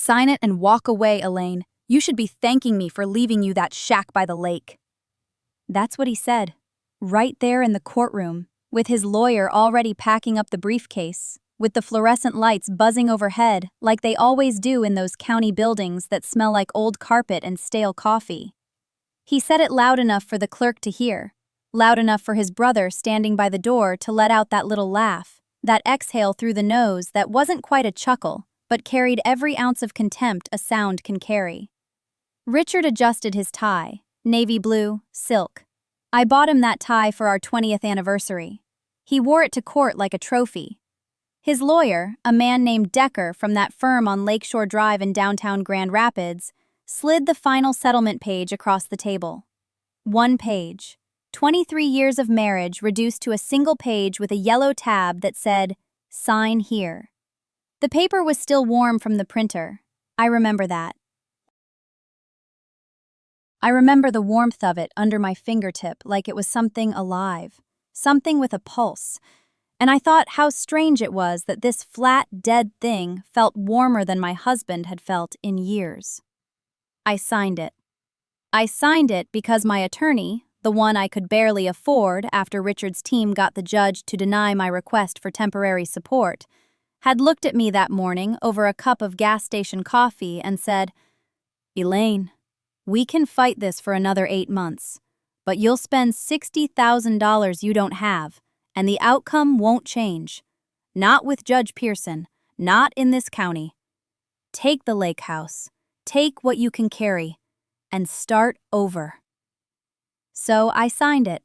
Sign it and walk away, Elaine. You should be thanking me for leaving you that shack by the lake. That's what he said, right there in the courtroom, with his lawyer already packing up the briefcase, with the fluorescent lights buzzing overhead like they always do in those county buildings that smell like old carpet and stale coffee. He said it loud enough for the clerk to hear, loud enough for his brother standing by the door to let out that little laugh, that exhale through the nose that wasn't quite a chuckle, but carried every ounce of contempt a sound can carry. Richard adjusted his tie, navy blue, silk. I bought him that tie for our 20th anniversary. He wore it to court like a trophy. His lawyer, a man named Decker from that firm on Lakeshore Drive in downtown Grand Rapids, slid the final settlement page across the table. One page. 23 years of marriage reduced to a single page with a yellow tab that said, "Sign here." The paper was still warm from the printer. I remember that. I remember the warmth of it under my fingertip like it was something alive, something with a pulse. And I thought how strange it was that this flat, dead thing felt warmer than my husband had felt in years. I signed it. I signed it because my attorney, the one I could barely afford after Richard's team got the judge to deny my request for temporary support, had looked at me that morning over a cup of gas station coffee and said, "Elaine, we can fight this for another 8 months, but you'll spend $60,000 you don't have, and the outcome won't change. Not with Judge Pearson, not in this county. Take the lake house, take what you can carry, and start over." So I signed it.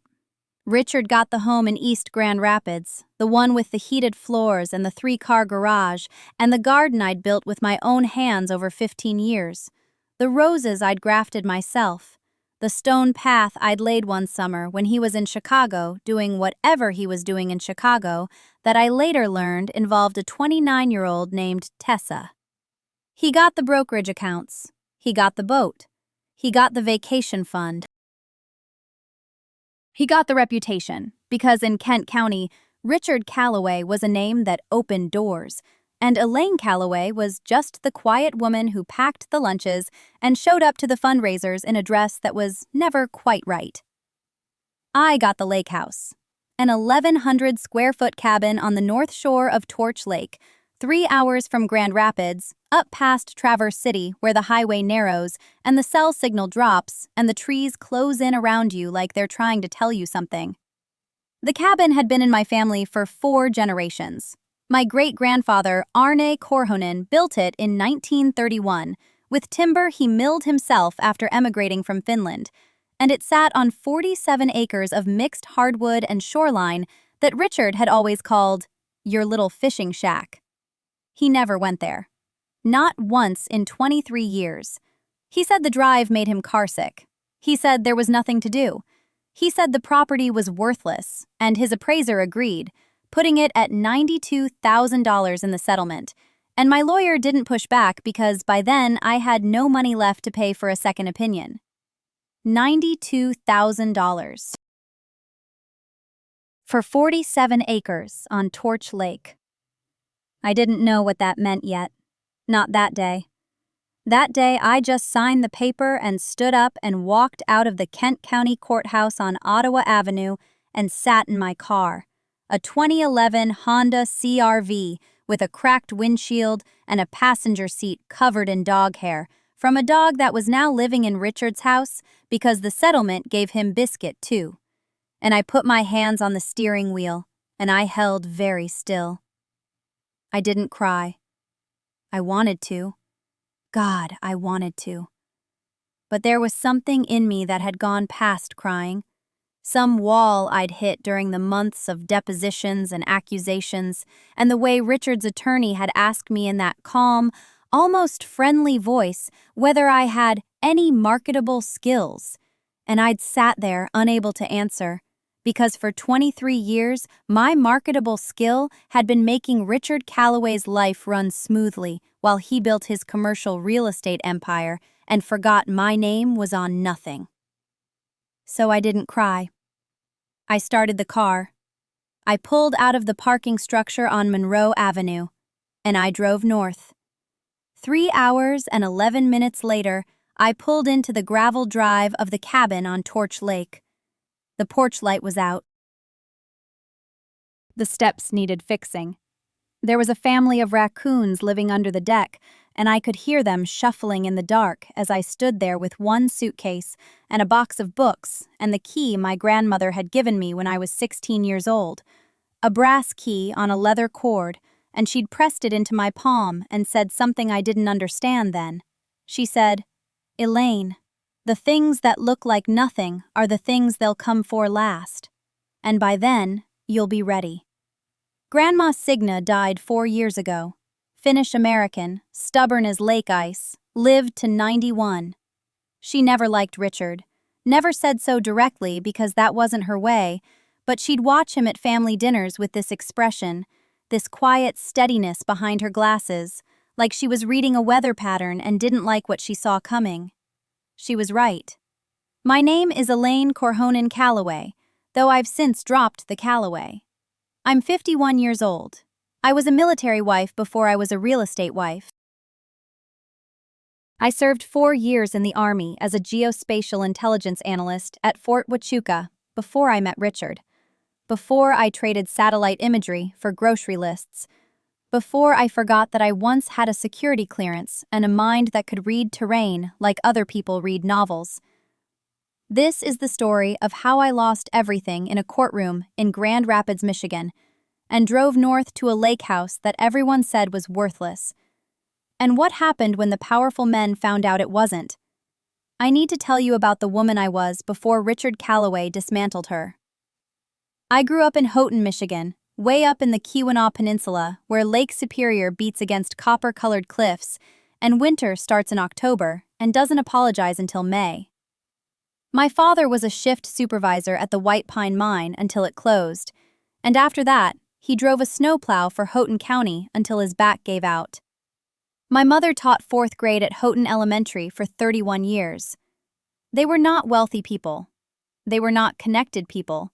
Richard got the home in East Grand Rapids, the one with the heated floors and the 3-car garage, and the garden I'd built with my own hands over 15 years. The roses I'd grafted myself. The stone path I'd laid one summer when he was in Chicago doing whatever he was doing in Chicago that I later learned involved a 29-year-old named Tessa. He got the brokerage accounts. He got the boat. He got the vacation fund. He got the reputation, because in Kent County, Richard Calloway was a name that opened doors, and Elaine Calloway was just the quiet woman who packed the lunches and showed up to the fundraisers in a dress that was never quite right. I got the lake house, an 1,100-square-foot cabin on the north shore of Torch Lake, 3 hours from Grand Rapids, up past Traverse City where the highway narrows and the cell signal drops and the trees close in around you like they're trying to tell you something. The cabin had been in my family for 4 generations. My great-grandfather, Arne Korhonen, built it in 1931, with timber he milled himself after emigrating from Finland, and it sat on 47 acres of mixed hardwood and shoreline that Richard had always called, "your little fishing shack." He never went there. Not once in 23 years. He said the drive made him carsick. He said there was nothing to do. He said the property was worthless, and his appraiser agreed, putting it at $92,000 in the settlement. And my lawyer didn't push back because by then I had no money left to pay for a second opinion. $92,000. For 47 acres on Torch Lake. I didn't know what that meant yet. Not that day. That day I just signed the paper and stood up and walked out of the Kent County Courthouse on Ottawa Avenue and sat in my car, a 2011 Honda CR-V with a cracked windshield and a passenger seat covered in dog hair, from a dog that was now living in Richard's house because the settlement gave him Biscuit too. And I put my hands on the steering wheel, and I held very still. I didn't cry. I wanted to. God, I wanted to. But there was something in me that had gone past crying. Some wall I'd hit during the months of depositions and accusations, and the way Richard's attorney had asked me in that calm, almost friendly voice whether I had any marketable skills. And I'd sat there unable to answer, because for 23 years, my marketable skill had been making Richard Calloway's life run smoothly while he built his commercial real estate empire and forgot my name was on nothing. So I didn't cry. I started the car. I pulled out of the parking structure on Monroe Avenue, and I drove north. 3 hours and 11 minutes later, I pulled into the gravel drive of the cabin on Torch Lake. The porch light was out. The steps needed fixing. There was a family of raccoons living under the deck, and I could hear them shuffling in the dark as I stood there with one suitcase and a box of books and the key my grandmother had given me when I was 16 years old. A brass key on a leather cord, and she'd pressed it into my palm and said something I didn't understand then. She said, "Elaine, the things that look like nothing are the things they'll come for last. And by then, you'll be ready." Grandma Signa died 4 years ago. Finnish-American, stubborn as lake ice, lived to 91. She never liked Richard. Never said so directly because that wasn't her way, but she'd watch him at family dinners with this expression, this quiet steadiness behind her glasses, like she was reading a weather pattern and didn't like what she saw coming. She was right. My name is Elaine Korhonen Calloway, though I've since dropped the Calloway. I'm 51 years old. I was a military wife before I was a real estate wife. I served 4 years in the Army as a geospatial intelligence analyst at Fort Huachuca before I met Richard. Before I traded satellite imagery for grocery lists. Before I forgot that I once had a security clearance and a mind that could read terrain like other people read novels. This is the story of how I lost everything in a courtroom in Grand Rapids, Michigan, and drove north to a lake house that everyone said was worthless. And what happened when the powerful men found out it wasn't. I need to tell you about the woman I was before Richard Calloway dismantled her. I grew up in Houghton, Michigan, way up in the Keweenaw Peninsula, where Lake Superior beats against copper-colored cliffs, and winter starts in October and doesn't apologize until May. My father was a shift supervisor at the White Pine Mine until it closed, and after that, he drove a snowplow for Houghton County until his back gave out. My mother taught 4th grade at Houghton Elementary for 31 years. They were not wealthy people. They were not connected people.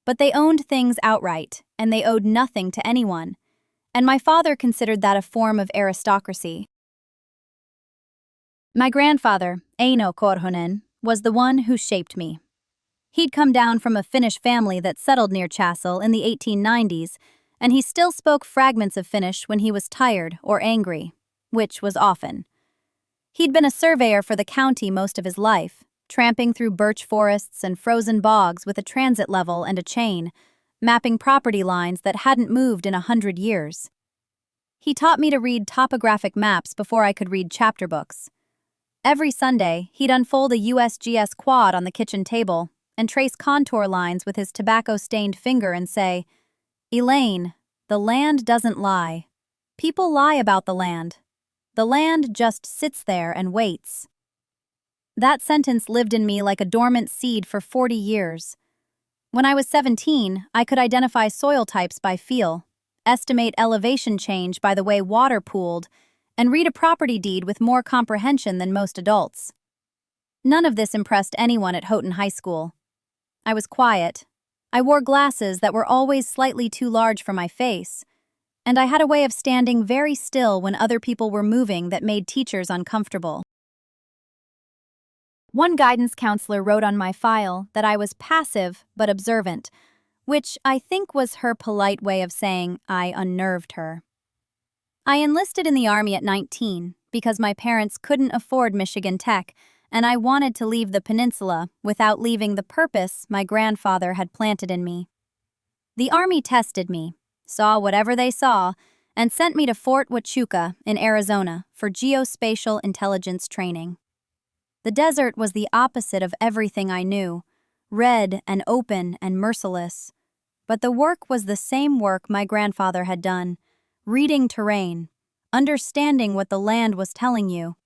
But they owned things outright, and they owed nothing to anyone, and my father considered that a form of aristocracy. My grandfather, Eino Korhonen, was the one who shaped me. He'd come down from a Finnish family that settled near Chassel in the 1890s, and he still spoke fragments of Finnish when he was tired or angry, which was often. He'd been a surveyor for the county most of his life, tramping through birch forests and frozen bogs with a transit level and a chain, mapping property lines that hadn't moved in 100 years. He taught me to read topographic maps before I could read chapter books. Every Sunday, he'd unfold a USGS quad on the kitchen table and trace contour lines with his tobacco-stained finger and say, "Elaine, the land doesn't lie. People lie about the land. The land just sits there and waits." That sentence lived in me like a dormant seed for 40 years. When I was 17, I could identify soil types by feel, estimate elevation change by the way water pooled, and read a property deed with more comprehension than most adults. None of this impressed anyone at Houghton High School. I was quiet. I wore glasses that were always slightly too large for my face, and I had a way of standing very still when other people were moving that made teachers uncomfortable. One guidance counselor wrote on my file that I was passive but observant, which I think was her polite way of saying I unnerved her. I enlisted in the Army at 19 because my parents couldn't afford Michigan Tech, and I wanted to leave the peninsula without leaving the purpose my grandfather had planted in me. The Army tested me, saw whatever they saw, and sent me to Fort Huachuca in Arizona for geospatial intelligence training. The desert was the opposite of everything I knew, red and open and merciless. But the work was the same work my grandfather had done, reading terrain, understanding what the land was telling you.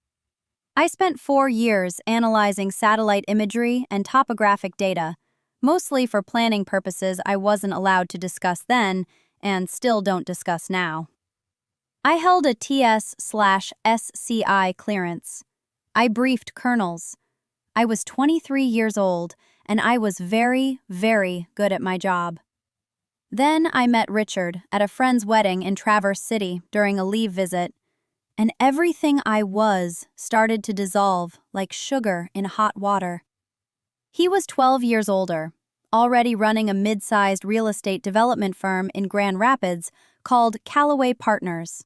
I spent 4 years analyzing satellite imagery and topographic data, mostly for planning purposes I wasn't allowed to discuss then and still don't discuss now. I held a TS/SCI clearance. I briefed colonels. I was 23 years old, and I was very, very good at my job. Then I met Richard at a friend's wedding in Traverse City during a leave visit. and everything I was started to dissolve like sugar in hot water. He was 12 years older, already running a mid-sized real estate development firm in Grand Rapids called Callaway Partners.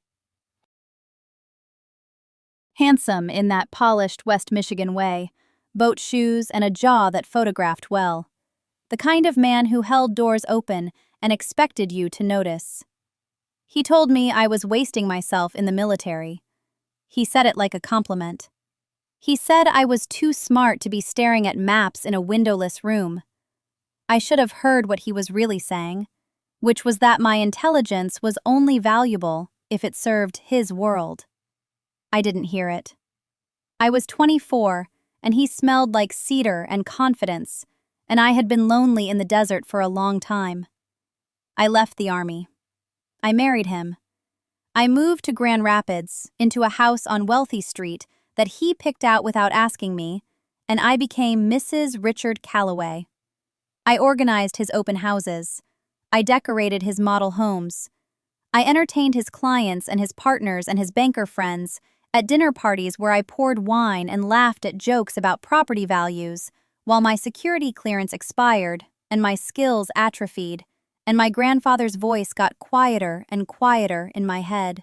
Handsome in that polished West Michigan way, boat shoes and a jaw that photographed well. The kind of man who held doors open and expected you to notice. He told me I was wasting myself in the military. He said it like a compliment. He said I was too smart to be staring at maps in a windowless room. I should have heard what he was really saying, which was that my intelligence was only valuable if it served his world. I didn't hear it. I was 24, and he smelled like cedar and confidence, and I had been lonely in the desert for a long time. I left the army. I married him. I moved to Grand Rapids, into a house on Wealthy Street that he picked out without asking me, and I became Mrs. Richard Callaway. I organized his open houses. I decorated his model homes. I entertained his clients and his partners and his banker friends at dinner parties where I poured wine and laughed at jokes about property values, while my security clearance expired and my skills atrophied, and my grandfather's voice got quieter and quieter in my head.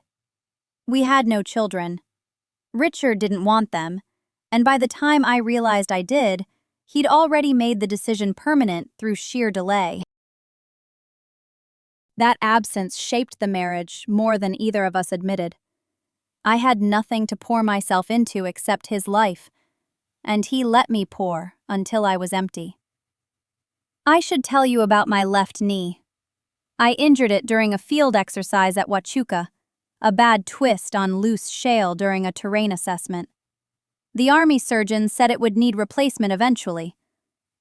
We had no children. Richard didn't want them, and by the time I realized I did, he'd already made the decision permanent through sheer delay. That absence shaped the marriage more than either of us admitted. I had nothing to pour myself into except his life, and he let me pour until I was empty. I should tell you about my left knee. I injured it during a field exercise at Huachuca, a bad twist on loose shale during a terrain assessment. The Army surgeon said it would need replacement eventually.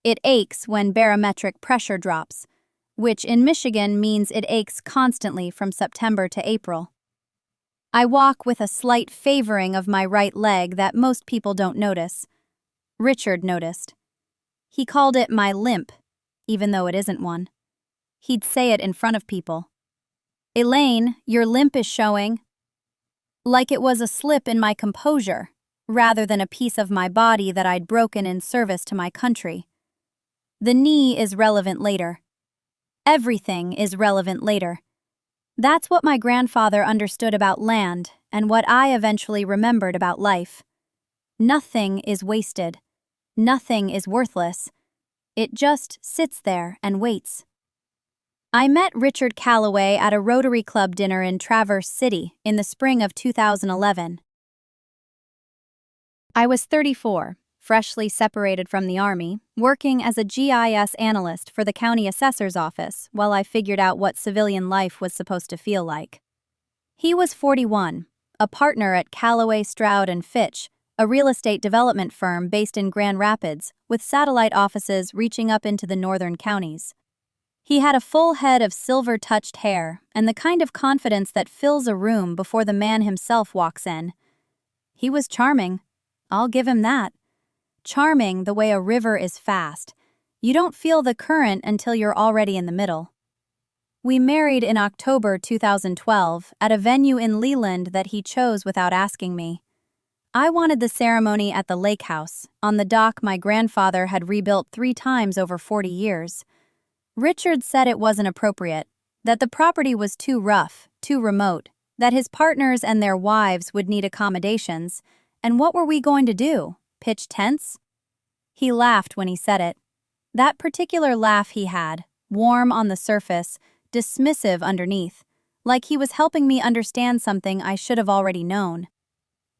It aches when barometric pressure drops, which in Michigan means it aches constantly from September to April. I walk with a slight favoring of my right leg that most people don't notice. Richard noticed. He called it my limp, even though it isn't one. He'd say it in front of people. "Elaine, your limp is showing." Like it was a slip in my composure, rather than a piece of my body that I'd broken in service to my country. The knee is relevant later. Everything is relevant later. That's what my grandfather understood about land and what I eventually remembered about life. Nothing is wasted. Nothing is worthless. It just sits there and waits. I met Richard Callaway at a Rotary Club dinner in Traverse City in the spring of 2011. I was 34, freshly separated from the Army, working as a GIS analyst for the county assessor's office while I figured out what civilian life was supposed to feel like. He was 41, a partner at Callaway Stroud & Fitch, a real estate development firm based in Grand Rapids with satellite offices reaching up into the northern counties. He had a full head of silver-touched hair and the kind of confidence that fills a room before the man himself walks in. He was charming. I'll give him that. Charming the way a river is fast. You don't feel the current until you're already in the middle. We married in October 2012 at a venue in Leland that he chose without asking me. I wanted the ceremony at the lake house, on the dock my grandfather had rebuilt 3 times over 40 years. Richard said it wasn't appropriate, that the property was too rough, too remote, that his partners and their wives would need accommodations, and what were we going to do? Pitch tents? He laughed when he said it. That particular laugh he had, warm on the surface, dismissive underneath, like he was helping me understand something I should have already known.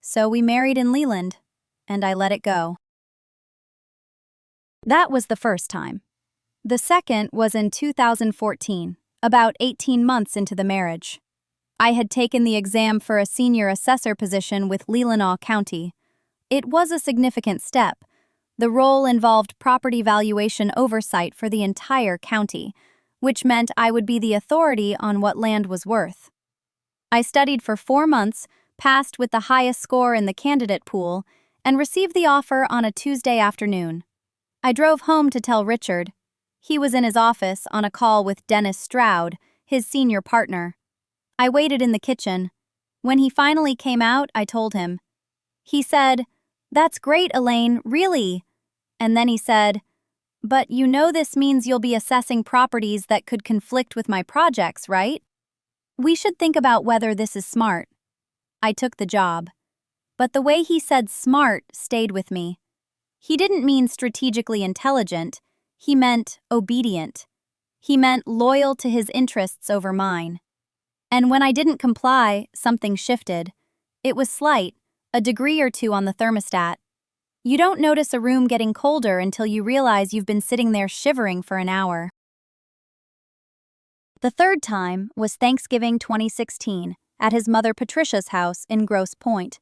So we married in Leland, and I let it go. That was the first time. The second was in 2014, about 18 months into the marriage. I had taken the exam for a senior assessor position with Leelanau County. It was a significant step. The role involved property valuation oversight for the entire county, which meant I would be the authority on what land was worth. I studied for 4 months, passed with the highest score in the candidate pool, and received the offer on a Tuesday afternoon. I drove home to tell Richard. He was in his office on a call with Dennis Stroud, his senior partner. I waited in the kitchen. When he finally came out, I told him. He said, "That's great, Elaine, really." And then he said, "But you know this means you'll be assessing properties that could conflict with my projects, right? We should think about whether this is smart." I took the job. But the way he said smart stayed with me. He didn't mean strategically intelligent, he meant obedient. He meant loyal to his interests over mine. And when I didn't comply, something shifted. It was slight, a degree or two on the thermostat. You don't notice a room getting colder until you realize you've been sitting there shivering for an hour. The third time was Thanksgiving 2016, at his mother Patricia's house in Grosse Pointe.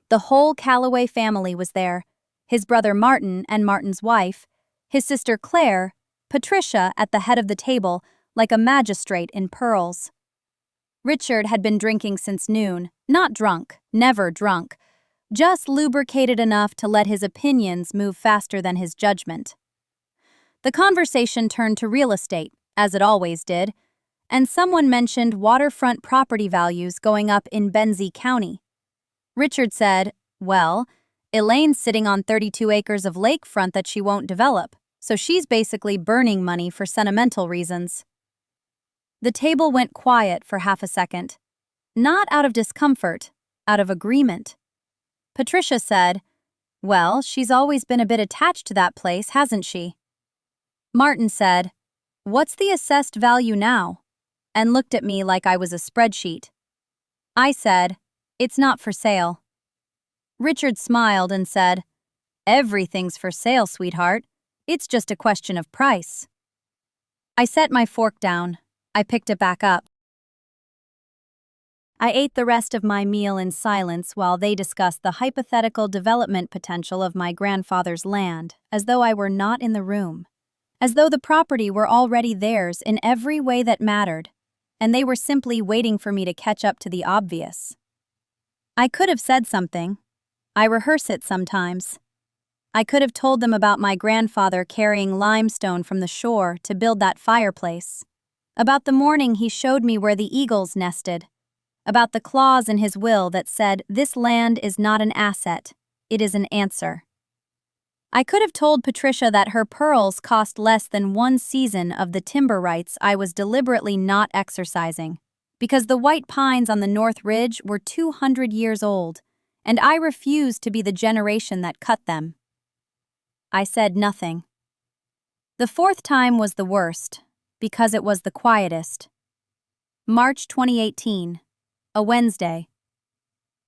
The whole Calloway family was there, his brother Martin and Martin's wife, his sister Claire, Patricia at the head of the table like a magistrate in pearls. Richard had been drinking since noon, not drunk, never drunk, just lubricated enough to let his opinions move faster than his judgment. The conversation turned to real estate, as it always did, and someone mentioned waterfront property values going up in Benzie County. Richard said, "Well, Elaine's sitting on 32 acres of lakefront that she won't develop, so she's basically burning money for sentimental reasons." The table went quiet for half a second. Not out of discomfort, out of agreement. Patricia said, "Well, she's always been a bit attached to that place, hasn't she?" Martin said, "What's the assessed value now?" and looked at me like I was a spreadsheet. I said, "It's not for sale." Richard smiled and said, "Everything's for sale, sweetheart. It's just a question of price." I set my fork down. I picked it back up. I ate the rest of my meal in silence while they discussed the hypothetical development potential of my grandfather's land, as though I were not in the room. As though the property were already theirs in every way that mattered, and they were simply waiting for me to catch up to the obvious. I could have said something. I rehearse it sometimes. I could have told them about my grandfather carrying limestone from the shore to build that fireplace, about the morning he showed me where the eagles nested, about the clause in his will that said this land is not an asset, it is an answer. I could have told Patricia that her pearls cost less than one season of the timber rights I was deliberately not exercising, because the white pines on the North Ridge were 200 years old, and I refused to be the generation that cut them. I said nothing. The fourth time was the worst, because it was the quietest. March 2018, a Wednesday.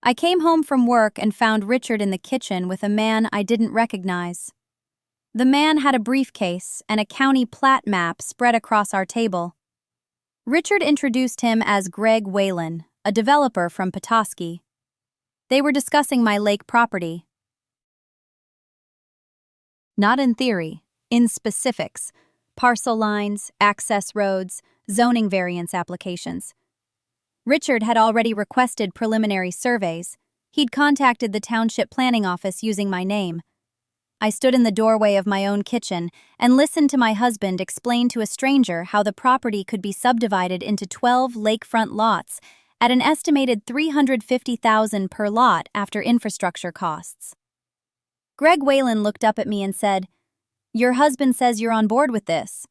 I came home from work and found Richard in the kitchen with a man I didn't recognize. The man had a briefcase and a county plat map spread across our table. Richard introduced him as Greg Whalen, a developer from Petoskey. They were discussing my lake property. Not in theory, in specifics, parcel lines, access roads, zoning variance applications. Richard had already requested preliminary surveys. He'd contacted the township planning office using my name. I stood in the doorway of my own kitchen and listened to my husband explain to a stranger how the property could be subdivided into 12 lakefront lots at an estimated $350,000 per lot after infrastructure costs. Greg Whalen looked up at me and said, "Your husband says you're on board with this."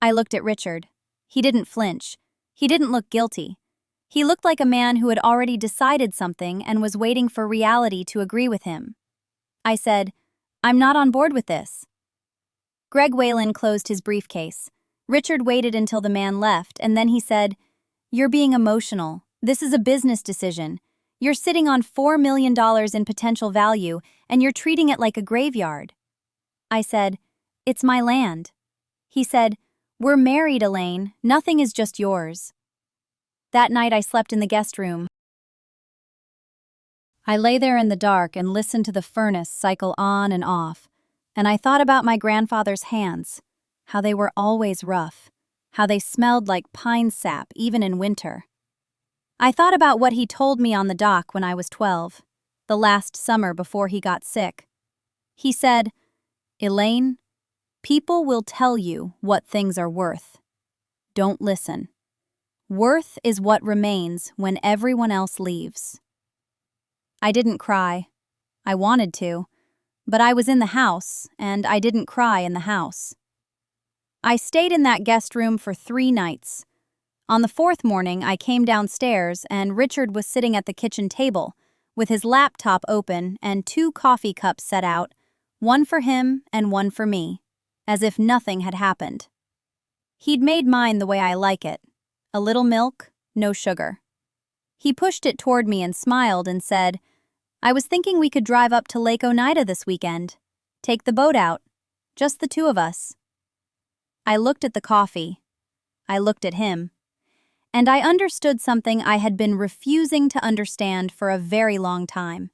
I looked at Richard. He didn't flinch. He didn't look guilty. He looked like a man who had already decided something and was waiting for reality to agree with him. I said, "I'm not on board with this." Greg Whalen closed his briefcase. Richard waited until the man left, and then he said, "You're being emotional. This is a business decision. You're sitting on $4 million in potential value, and you're treating it like a graveyard." I said, "It's my land." He said, "We're married, Elaine. Nothing is just yours." That night I slept in the guest room. I lay there in the dark and listened to the furnace cycle on and off, and I thought about my grandfather's hands, how they were always rough, how they smelled like pine sap even in winter. I thought about what he told me on the dock when I was 12, the last summer before he got sick. He said, "Elaine, people will tell you what things are worth. Don't listen. Worth is what remains when everyone else leaves. I didn't cry. I wanted to, but I was in the house, and I didn't cry in the house. I stayed in that guest room for 3 nights. On the 4th morning, I came downstairs, and Richard was sitting at the kitchen table, with his laptop open and 2 coffee cups set out, one for him and one for me, as if nothing had happened. He'd made mine the way I like it. A little milk, no sugar. He pushed it toward me and smiled and said, "I was thinking we could drive up to Lake Oneida this weekend. Take the boat out. Just the 2 of us." I looked at the coffee. I looked at him. And I understood something I had been refusing to understand for a very long time.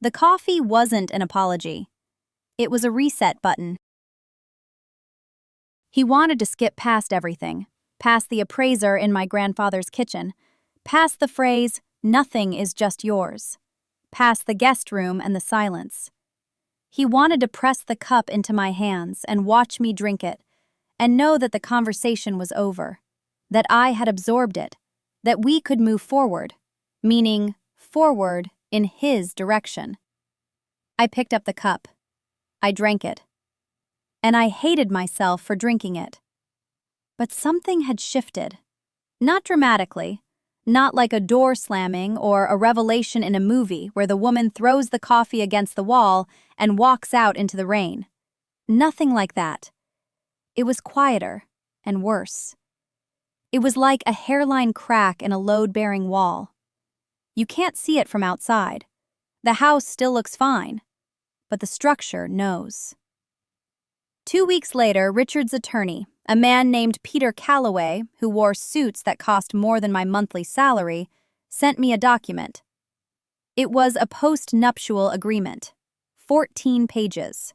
The coffee wasn't an apology. It was a reset button. He wanted to skip past everything, past the appraiser in my grandfather's kitchen, past the phrase, "Nothing is just yours," past the guest room and the silence. He wanted to press the cup into my hands and watch me drink it, and know that the conversation was over, that I had absorbed it, that we could move forward, meaning forward in his direction. I picked up the cup. I drank it. And I hated myself for drinking it. But something had shifted. Not dramatically, not like a door slamming or a revelation in a movie where the woman throws the coffee against the wall and walks out into the rain. Nothing like that. It was quieter and worse. It was like a hairline crack in a load-bearing wall. You can't see it from outside. The house still looks fine, but the structure knows. 2 weeks later, Richard's attorney, a man named Peter Calloway, who wore suits that cost more than my monthly salary, sent me a document. It was a post-nuptial agreement, 14 pages.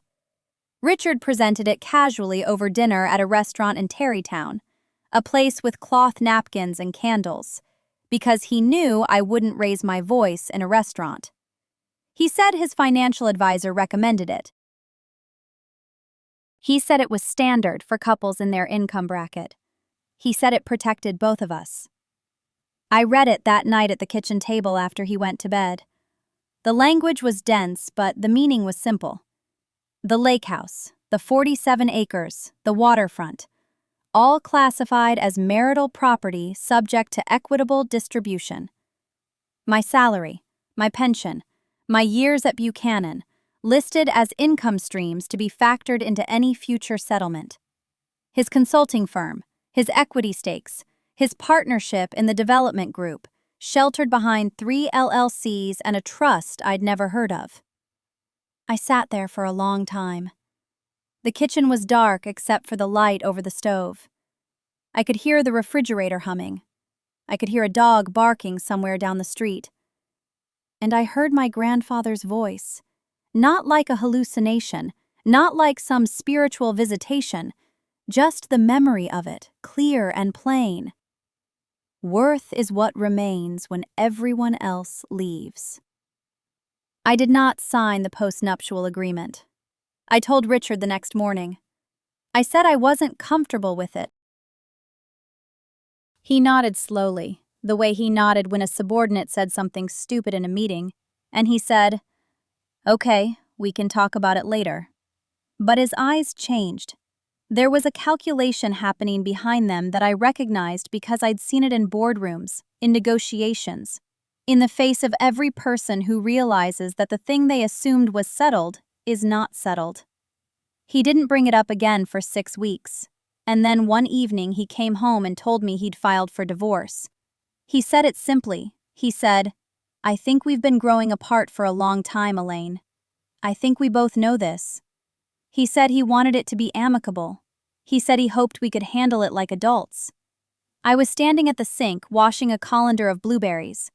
Richard presented it casually over dinner at a restaurant in Tarrytown, a place with cloth napkins and candles, because he knew I wouldn't raise my voice in a restaurant. He said his financial advisor recommended it. He said it was standard for couples in their income bracket. He said it protected both of us. I read it that night at the kitchen table after he went to bed. The language was dense, but the meaning was simple. The lake house, the 47 acres, the waterfront, all classified as marital property subject to equitable distribution. My salary, my pension, my years at Buchanan, listed as income streams to be factored into any future settlement. His consulting firm, his equity stakes, his partnership in the development group, sheltered behind 3 LLCs and a trust I'd never heard of. I sat there for a long time. The kitchen was dark except for the light over the stove. I could hear the refrigerator humming. I could hear a dog barking somewhere down the street. And I heard my grandfather's voice, not like a hallucination, not like some spiritual visitation, just the memory of it, clear and plain. Worth is what remains when everyone else leaves. I did not sign the postnuptial agreement. I told Richard the next morning. I said I wasn't comfortable with it. He nodded slowly, the way he nodded when a subordinate said something stupid in a meeting, and he said, "Okay, we can talk about it later." But his eyes changed. There was a calculation happening behind them that I recognized because I'd seen it in boardrooms, in negotiations, in the face of every person who realizes that the thing they assumed was settled is not settled. He didn't bring it up again for 6 weeks, and then one evening he came home and told me he'd filed for divorce. He said it simply. He said, "I think we've been growing apart for a long time, Elaine. I think we both know this." He said he wanted it to be amicable. He said he hoped we could handle it like adults. I was standing at the sink washing a colander of blueberries.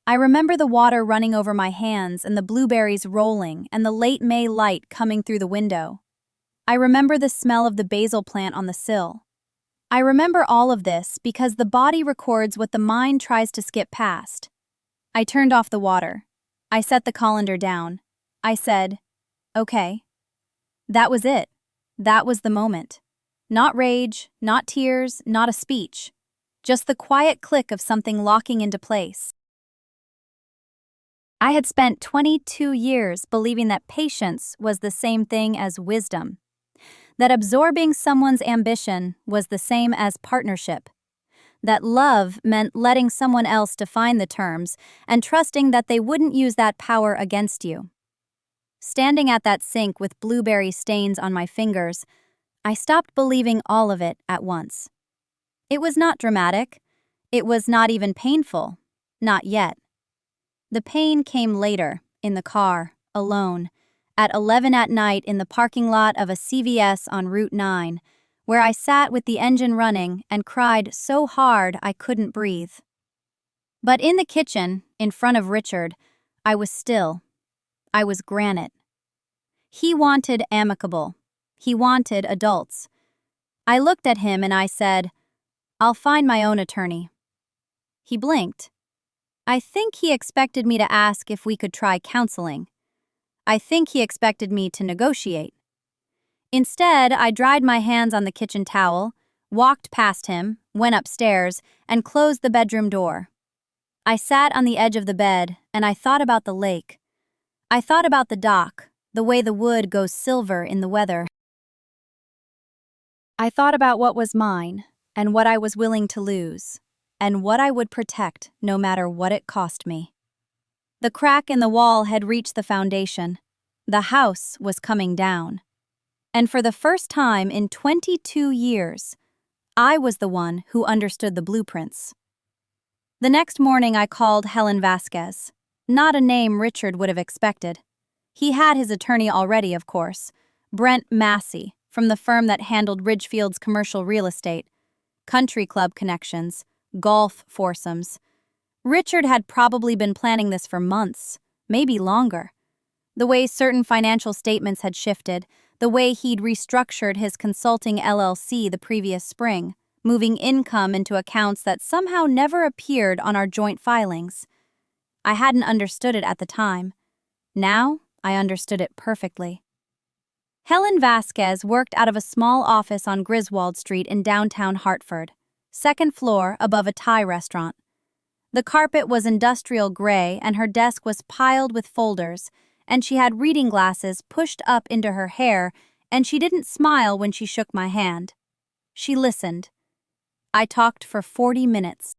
I remember the water running over my hands and the blueberries rolling and the late May light coming through the window. I remember the smell of the basil plant on the sill. I remember all of this because the body records what the mind tries to skip past. I turned off the water. I set the colander down. I said, "Okay." That was it. That was the moment. Not rage, not tears, not a speech. just the quiet click of something locking into place. I had spent 22 years believing that patience was the same thing as wisdom, that absorbing someone's ambition was the same as partnership, that love meant letting someone else define the terms and trusting that they wouldn't use that power against you. Standing at that sink with blueberry stains on my fingers, I stopped believing all of it at once. It was not dramatic. It was not even painful. Not yet. The pain came later, in the car, alone, at 11 at night in the parking lot of a CVS on Route 9, where I sat with the engine running and cried so hard I couldn't breathe. But in the kitchen, in front of Richard, I was still. I was granite. He wanted amicable. He wanted adults. I looked at him and I said, "I'll find my own attorney." He blinked. I think he expected me to ask if we could try counseling. I think he expected me to negotiate. Instead, I dried my hands on the kitchen towel, walked past him, went upstairs, and closed the bedroom door. I sat on the edge of the bed and I thought about the lake. I thought about the dock, the way the wood goes silver in the weather. I thought about what was mine and what I was willing to lose, and what I would protect no matter what it cost me. The crack in the wall had reached the foundation. The house was coming down. And for the first time in 22 years, I was the one who understood the blueprints. The next morning I called Helen Vasquez. Not a name Richard would have expected. He had his attorney already, of course, Brent Massey, from the firm that handled Ridgefield's commercial real estate, country club connections, golf foursomes. Richard had probably been planning this for months, maybe longer. The way certain financial statements had shifted, the way he'd restructured his consulting LLC the previous spring, moving income into accounts that somehow never appeared on our joint filings. I hadn't understood it at the time. Now, I understood it perfectly. Helen Vasquez worked out of a small office on Griswold Street in downtown Hartford, second floor above a Thai restaurant. The carpet was industrial gray and her desk was piled with folders, and she had reading glasses pushed up into her hair, and she didn't smile when she shook my hand. She listened. I talked for 40 minutes.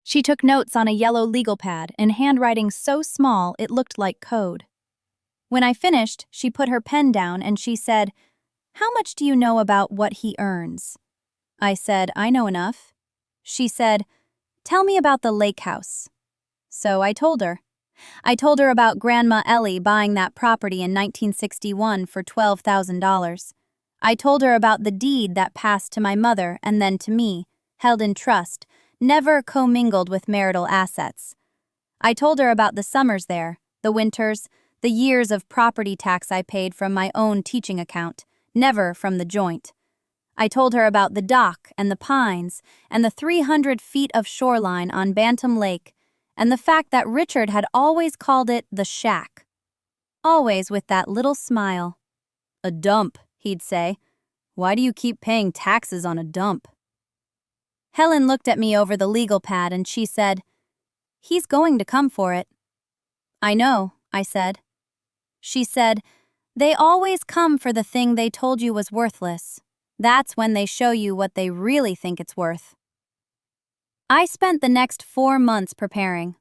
She took notes on a yellow legal pad in handwriting so small it looked like code. When I finished, she put her pen down and she said, "How much do you know about what he earns?" I said, "I know enough." She said, "Tell me about the lake house." So I told her. I told her about Grandma Ellie buying that property in 1961 for $12,000. I told her about the deed that passed to my mother and then to me, held in trust, never commingled with marital assets. I told her about the summers there, the winters, the years of property tax I paid from my own teaching account, never from the joint. I told her about the dock and the pines and the 300 feet of shoreline on Bantam Lake, and the fact that Richard had always called it the shack. Always with that little smile. "A dump," he'd say. "Why do you keep paying taxes on a dump?" Helen looked at me over the legal pad and she said, "He's going to come for it." "I know," I said. She said, "They always come for the thing they told you was worthless. That's when they show you what they really think it's worth." I spent the next 4 months preparing.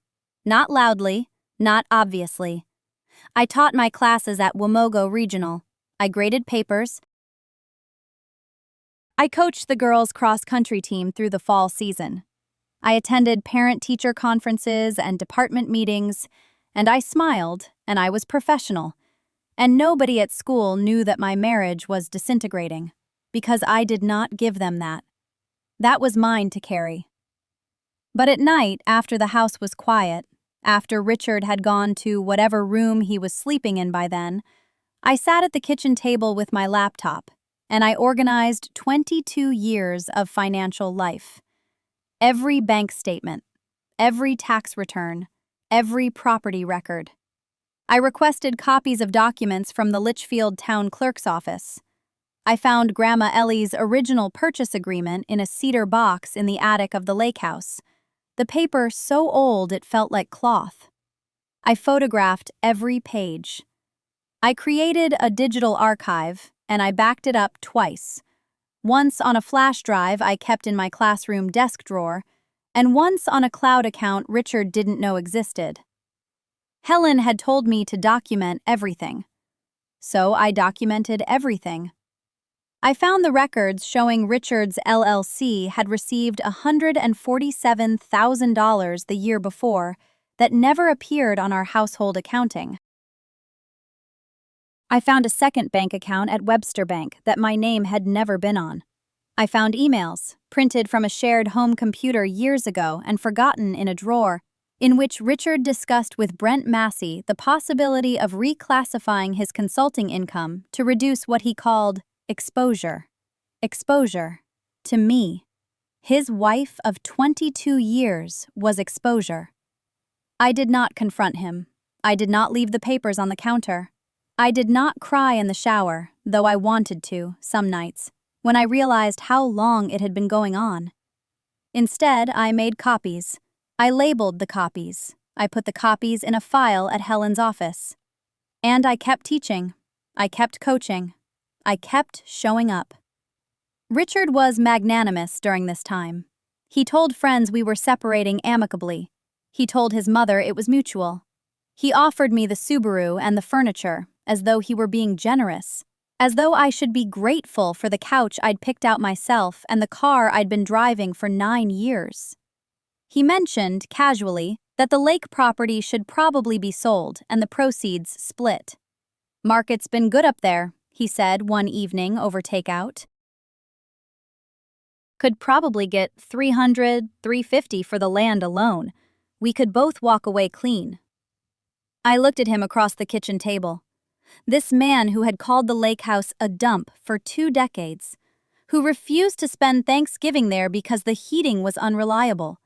Not loudly, not obviously. I taught my classes at Wamogo Regional. I graded papers. I coached the girls' cross-country team through the fall season. I attended parent-teacher conferences and department meetings, and I smiled, and I was professional. And nobody at school knew that my marriage was disintegrating, because I did not give them that. That was mine to carry. But at night, after the house was quiet, after Richard had gone to whatever room he was sleeping in by then, I sat at the kitchen table with my laptop, and I organized 22 years of financial life. Every bank statement, every tax return, every property record. I requested copies of documents from the Litchfield Town Clerk's office. I found Grandma Ellie's original purchase agreement in a cedar box in the attic of the lake house, the paper so old it felt like cloth. I photographed every page. I created a digital archive, and I backed it up twice. Once on a flash drive I kept in my classroom desk drawer, and once on a cloud account Richard didn't know existed. Helen had told me to document everything. So I documented everything. I found the records showing Richard's LLC had received $147,000 the year before that never appeared on our household accounting. I found a second bank account at Webster Bank that my name had never been on. I found emails, printed from a shared home computer years ago and forgotten in a drawer, in which Richard discussed with Brent Massey the possibility of reclassifying his consulting income to reduce what he called exposure. Exposure. To me, his wife of 22 years was exposure. I did not confront him. I did not leave the papers on the counter. I did not cry in the shower, though I wanted to, some nights, when I realized how long it had been going on. Instead, I made copies. I labeled the copies. I put the copies in a file at Helen's office. And I kept teaching. I kept coaching. I kept showing up. Richard was magnanimous during this time. He told friends we were separating amicably. He told his mother it was mutual. He offered me the Subaru and the furniture, as though he were being generous, as though I should be grateful for the couch I'd picked out myself and the car I'd been driving for 9 years. He mentioned, casually, that the lake property should probably be sold and the proceeds split. "Market's been good up there," he said one evening over takeout. "Could probably get $300, $350 for the land alone. We could both walk away clean." I looked at him across the kitchen table. This man who had called the lake house a dump for 2 decades, who refused to spend Thanksgiving there because the heating was unreliable,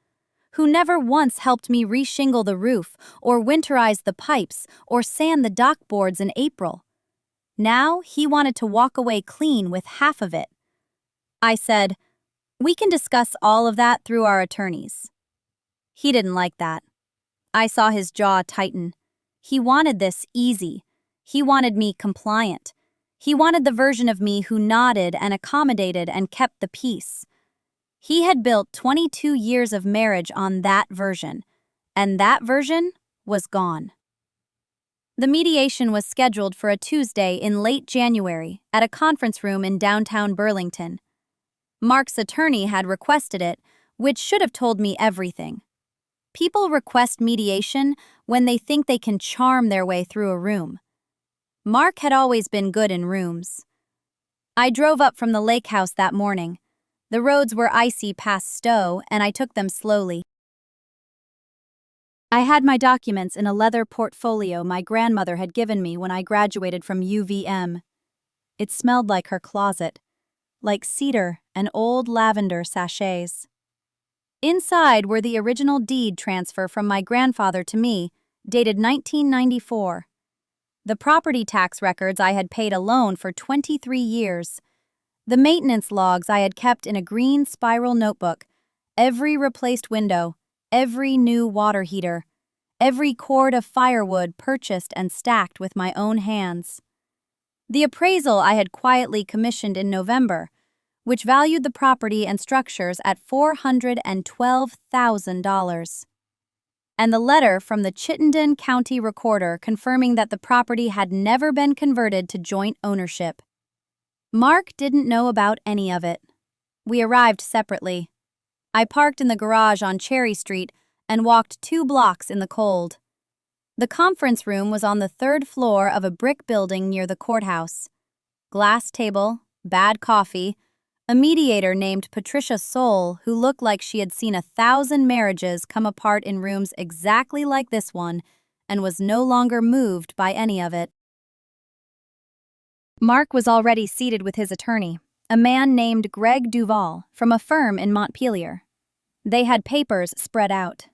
who never once helped me reshingle the roof or winterize the pipes or sand the dock boards in April. Now he wanted to walk away clean with half of it. I said, "We can discuss all of that through our attorneys." He didn't like that. I saw his jaw tighten. He wanted this easy. He wanted me compliant. He wanted the version of me who nodded and accommodated and kept the peace. He had built 22 years of marriage on that version, and that version was gone. The mediation was scheduled for a Tuesday in late January at a conference room in downtown Burlington. Mark's attorney had requested it, which should have told me everything. People request mediation when they think they can charm their way through a room. Mark had always been good in rooms. I drove up from the lake house that morning. The roads were icy past Stowe, and I took them slowly. I had my documents in a leather portfolio my grandmother had given me when I graduated from UVM. It smelled like her closet, like cedar and old lavender sachets. Inside were the original deed transfer from my grandfather to me, dated 1994. The property tax records I had paid alone for 23 years. The maintenance logs I had kept in a green spiral notebook. Every replaced window, every new water heater, every cord of firewood purchased and stacked with my own hands. The appraisal I had quietly commissioned in November, which valued the property and structures at $412,000. And the letter from the Chittenden County Recorder confirming that the property had never been converted to joint ownership. Mark didn't know about any of it. We arrived separately. I parked in the garage on Cherry Street and walked 2 blocks in the cold. The conference room was on the 3rd floor of a brick building near the courthouse. Glass table, bad coffee, a mediator named Patricia Soule who looked like she had seen 1,000 marriages come apart in rooms exactly like this one and was no longer moved by any of it. Mark was already seated with his attorney, a man named Greg Duval from a firm in Montpelier. They had papers spread out.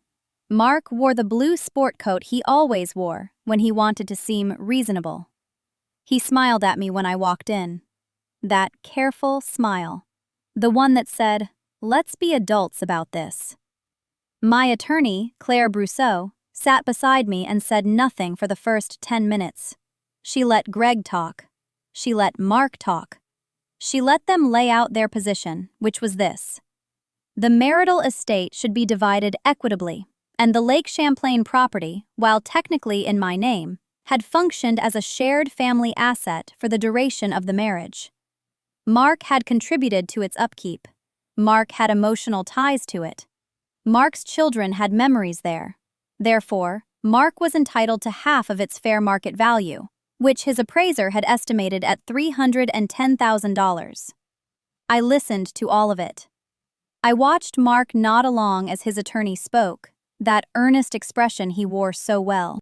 Mark wore the blue sport coat he always wore when he wanted to seem reasonable. He smiled at me when I walked in. That careful smile. The one that said, "Let's be adults about this." My attorney, Claire Brousseau, sat beside me and said nothing for the first 10 minutes. She let Greg talk. She let Mark talk. She let them lay out their position, which was this. The marital estate should be divided equitably, and the Lake Champlain property, while technically in my name, had functioned as a shared family asset for the duration of the marriage. Mark had contributed to its upkeep. Mark had emotional ties to it. Mark's children had memories there. Therefore, Mark was entitled to half of its fair market value, which his appraiser had estimated at $310,000. I listened to all of it. I watched Mark nod along as his attorney spoke, that earnest expression he wore so well.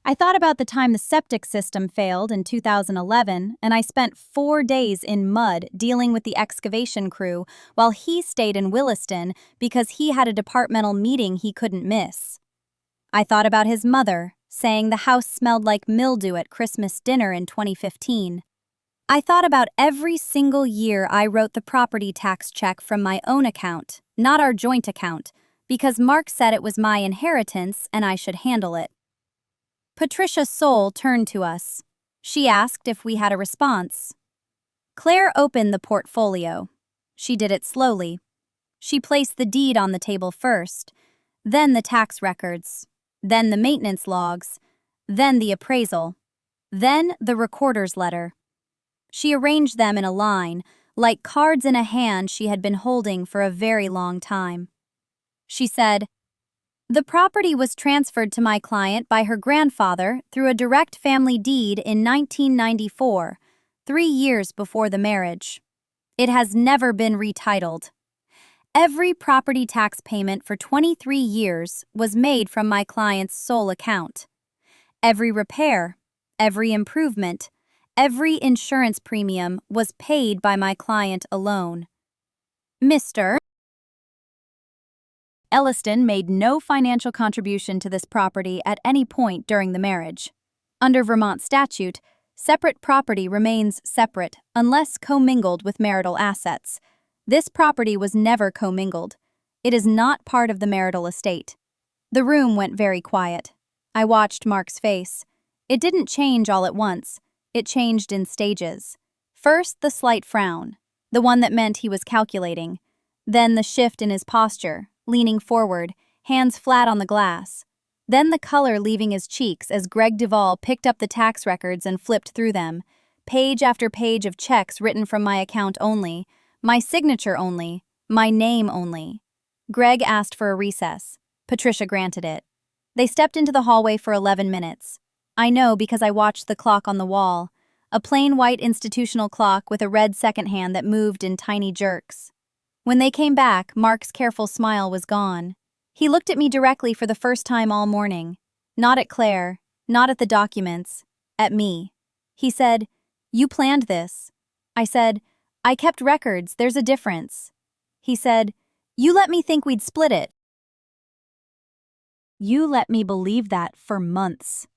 I thought about the time the septic system failed in 2011, and I spent 4 days in mud dealing with the excavation crew while he stayed in Williston because he had a departmental meeting he couldn't miss. I thought about his mother, saying the house smelled like mildew at Christmas dinner in 2015. I thought about every single year I wrote the property tax check from my own account, not our joint account, because Mark said it was my inheritance and I should handle it. Patricia Soule turned to us. She asked if we had a response. Claire opened the portfolio. She did it slowly. She placed the deed on the table first, then the tax records, then the maintenance logs, then the appraisal, then the recorder's letter. She arranged them in a line, like cards in a hand she had been holding for a very long time. She said, "The property was transferred to my client by her grandfather through a direct family deed in 1994, 3 years before the marriage. It has never been retitled. Every property tax payment for 23 years was made from my client's sole account. Every repair, every improvement, every insurance premium was paid by my client alone. Mr. Elliston made no financial contribution to this property at any point during the marriage. Under Vermont statute, separate property remains separate unless commingled with marital assets. This property was never commingled. It is not part of the marital estate." The room went very quiet. I watched Mark's face. It didn't change all at once. It changed in stages. First, the slight frown, the one that meant he was calculating. Then the shift in his posture, leaning forward, hands flat on the glass. Then the color leaving his cheeks as Greg Duvall picked up the tax records and flipped through them. Page after page of checks written from my account only, my signature only, my name only. Greg asked for a recess. Patricia granted it. They stepped into the hallway for 11 minutes. I know because I watched the clock on the wall, a plain white institutional clock with a red second hand that moved in tiny jerks. When they came back, Mark's careful smile was gone. He looked at me directly for the first time all morning. Not at Claire, not at the documents, at me. He said, "You planned this." I said, "I kept records, there's a difference." He said, "You let me think we'd split it." "You let me believe that for months."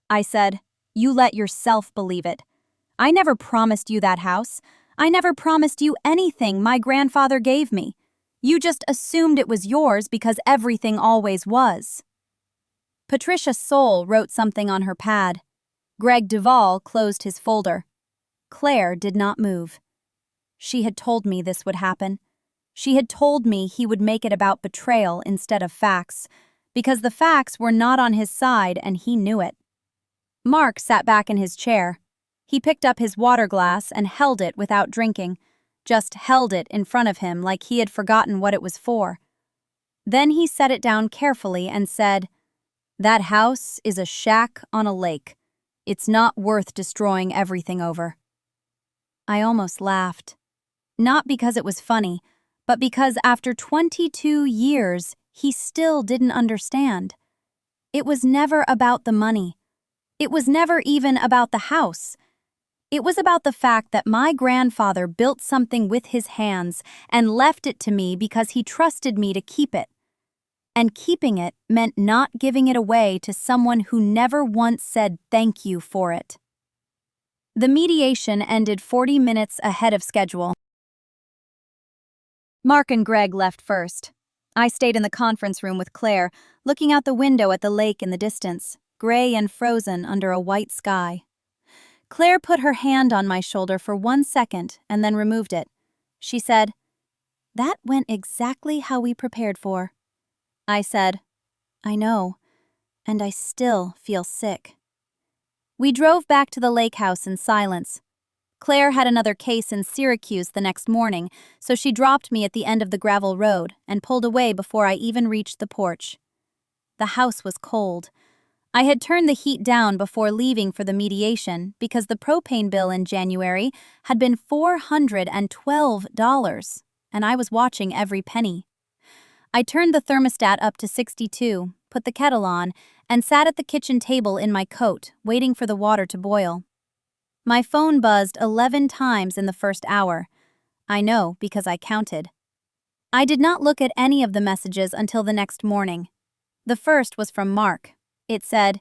I said, "You let yourself believe it. I never promised you that house. I never promised you anything my grandfather gave me. You just assumed it was yours because everything always was." Patricia Soule wrote something on her pad. Greg Duvall closed his folder. Claire did not move. She had told me this would happen. She had told me he would make it about betrayal instead of facts, because the facts were not on his side and he knew it. Mark sat back in his chair. He picked up his water glass and held it without drinking, just held it in front of him like he had forgotten what it was for. Then he set it down carefully and said, "That house is a shack on a lake. It's not worth destroying everything over." I almost laughed. Not because it was funny, but because after 22 years, he still didn't understand. It was never about the money. It was never even about the house. It was about the fact that my grandfather built something with his hands and left it to me because he trusted me to keep it. And keeping it meant not giving it away to someone who never once said thank you for it. The mediation ended 40 minutes ahead of schedule. Mark and Greg left first. I stayed in the conference room with Claire, looking out the window at the lake in the distance, gray and frozen under a white sky. Claire put her hand on my shoulder for 1 second and then removed it. She said, "That went exactly how we prepared for." I said, "I know, and I still feel sick." We drove back to the lake house in silence. Claire had another case in Syracuse the next morning, so she dropped me at the end of the gravel road and pulled away before I even reached the porch. The house was cold. I had turned the heat down before leaving for the mediation because the propane bill in January had been $412, and I was watching every penny. I turned the thermostat up to 62, put the kettle on, and sat at the kitchen table in my coat, waiting for the water to boil. My phone buzzed 11 times in the first hour. I know because I counted. I did not look at any of the messages until the next morning. The first was from Mark. It said,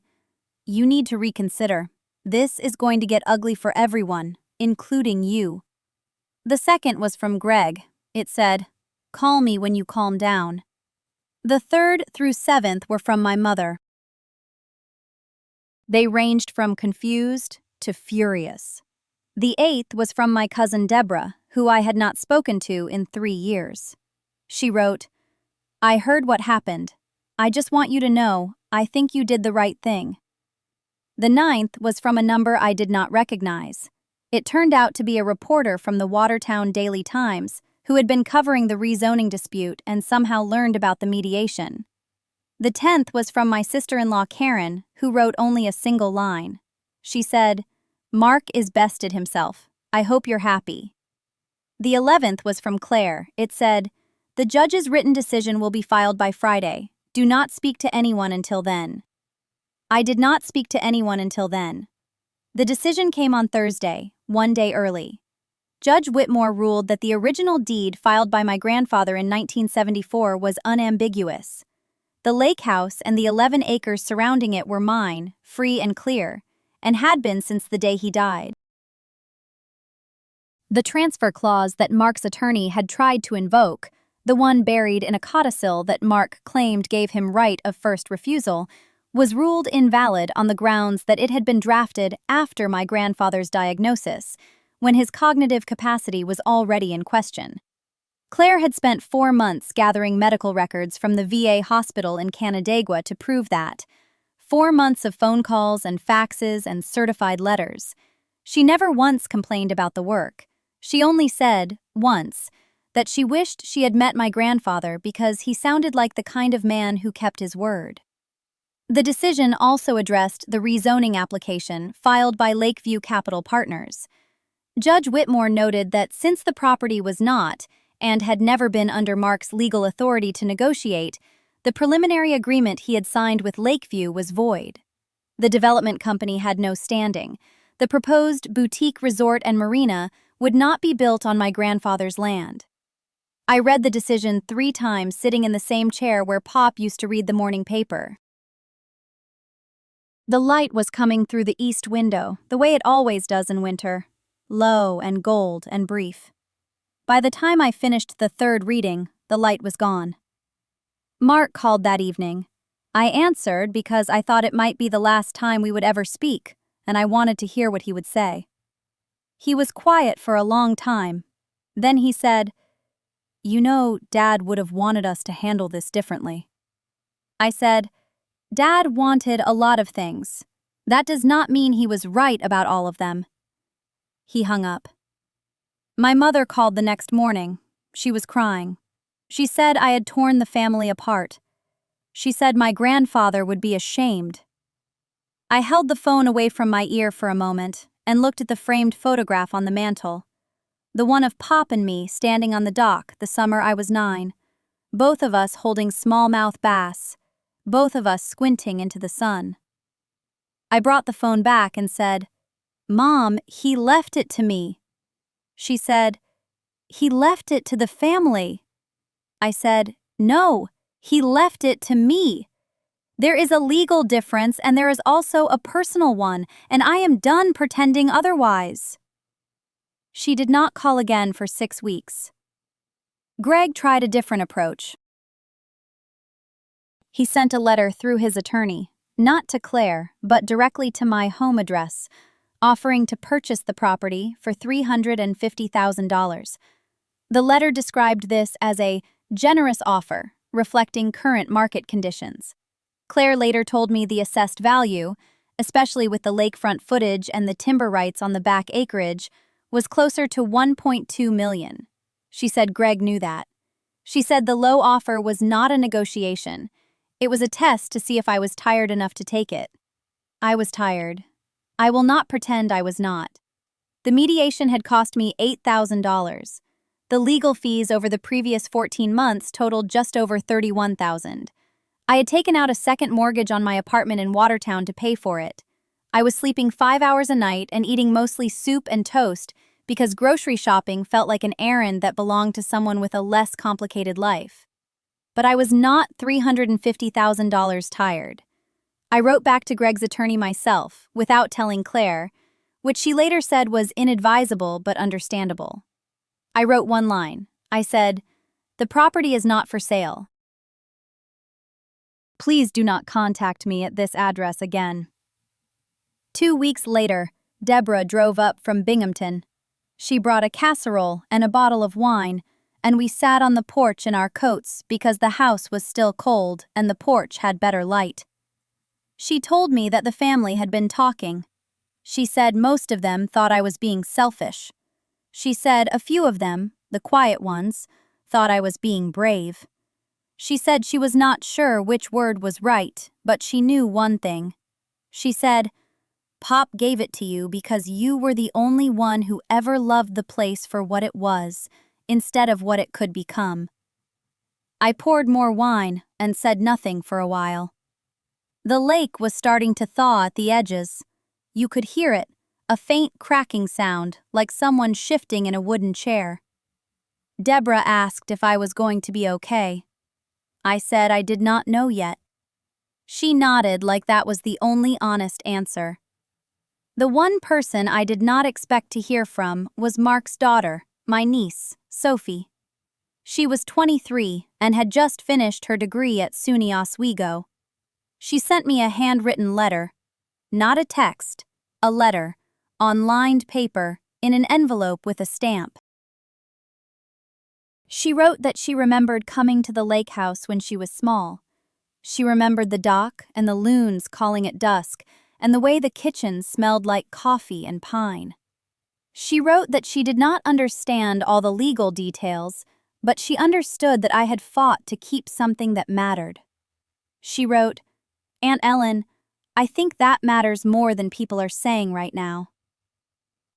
"You need to reconsider. This is going to get ugly for everyone, including you." The second was from Greg. It said, "Call me when you calm down." The third through seventh were from my mother. They ranged from confused to furious. The eighth was from my cousin Deborah, who I had not spoken to in 3 years. She wrote, "I heard what happened. I just want you to know, I think you did the right thing." The ninth was from a number I did not recognize. It turned out to be a reporter from the Watertown Daily Times who had been covering the rezoning dispute and somehow learned about the mediation. The 10th was from my sister-in-law Karen, who wrote only a single line. She said, "Mark is bested himself. I hope you're happy." The 11th was from Claire. It said, "The judge's written decision will be filed by Friday. Do not speak to anyone until then." I did not speak to anyone until then. The decision came on Thursday, 1 day early. Judge Whitmore ruled that the original deed filed by my grandfather in 1974 was unambiguous. The lake house and the 11 acres surrounding it were mine, free and clear, and had been since the day he died. The transfer clause that Mark's attorney had tried to invoke, the one buried in a codicil that Mark claimed gave him right of first refusal, was ruled invalid on the grounds that it had been drafted after my grandfather's diagnosis, when his cognitive capacity was already in question. Claire had spent 4 months gathering medical records from the VA hospital in Canandaigua to prove that. 4 months of phone calls and faxes and certified letters. She never once complained about the work. She only said, once, that she wished she had met my grandfather because he sounded like the kind of man who kept his word. The decision also addressed the rezoning application filed by Lakeview Capital Partners. Judge Whitmore noted that since the property was not, and had never been under Mark's legal authority to negotiate, the preliminary agreement he had signed with Lakeview was void. The development company had no standing. The proposed boutique resort and marina would not be built on my grandfather's land. I read the decision 3 times sitting in the same chair where Pop used to read the morning paper. The light was coming through the east window, the way it always does in winter, low and gold and brief. By the time I finished the 3rd reading, the light was gone. Mark called that evening. I answered because I thought it might be the last time we would ever speak, and I wanted to hear what he would say. He was quiet for a long time. Then he said, "You know, Dad would have wanted us to handle this differently." I said, "Dad wanted a lot of things. That does not mean he was right about all of them." He hung up. My mother called the next morning. She was crying. She said I had torn the family apart. She said my grandfather would be ashamed. I held the phone away from my ear for a moment and looked at the framed photograph on the mantel. The one of Pop and me standing on the dock the summer I was 9. Both of us holding smallmouth bass. Both of us squinting into the sun. I brought the phone back and said, "Mom, he left it to me." She said, "He left it to the family." I said, "No, he left it to me." There is a legal difference and there is also a personal one, and I am done pretending otherwise. She did not call again for 6 weeks. Greg tried a different approach. He sent a letter through his attorney, not to Claire, but directly to my home address, offering to purchase the property for $350,000. The letter described this as a generous offer, reflecting current market conditions. Claire later told me the assessed value, especially with the lakefront footage and the timber rights on the back acreage, was closer to $1.2 million. She said Greg knew that. She said the low offer was not a negotiation. It was a test to see if I was tired enough to take it. I was tired. I will not pretend I was not. The mediation had cost me $8,000. The legal fees over the previous 14 months totaled just over $31,000. I had taken out a second mortgage on my apartment in Watertown to pay for it. I was sleeping 5 hours a night and eating mostly soup and toast because grocery shopping felt like an errand that belonged to someone with a less complicated life. But I was not $350,000 tired. I wrote back to Greg's attorney myself, without telling Claire, which she later said was inadvisable but understandable. I wrote one line. I said, "The property is not for sale. Please do not contact me at this address again." 2 weeks later, Deborah drove up from Binghamton. She brought a casserole and a bottle of wine, and we sat on the porch in our coats because the house was still cold and the porch had better light. She told me that the family had been talking. She said most of them thought I was being selfish. She said a few of them, the quiet ones, thought I was being brave. She said she was not sure which word was right, but she knew one thing. She said, "Pop gave it to you because you were the only one who ever loved the place for what it was, instead of what it could become." I poured more wine and said nothing for a while. The lake was starting to thaw at the edges. You could hear it, a faint cracking sound, like someone shifting in a wooden chair. Deborah asked if I was going to be okay. I said I did not know yet. She nodded like that was the only honest answer. The one person I did not expect to hear from was Mark's daughter, my niece, Sophie. She was 23 and had just finished her degree at SUNY Oswego. She sent me a handwritten letter, not a text, a letter, on lined paper, in an envelope with a stamp. She wrote that she remembered coming to the lake house when she was small. She remembered the dock and the loons calling at dusk, and the way the kitchen smelled like coffee and pine. She wrote that she did not understand all the legal details, but she understood that I had fought to keep something that mattered. She wrote, "Aunt Ellen, I think that matters more than people are saying right now."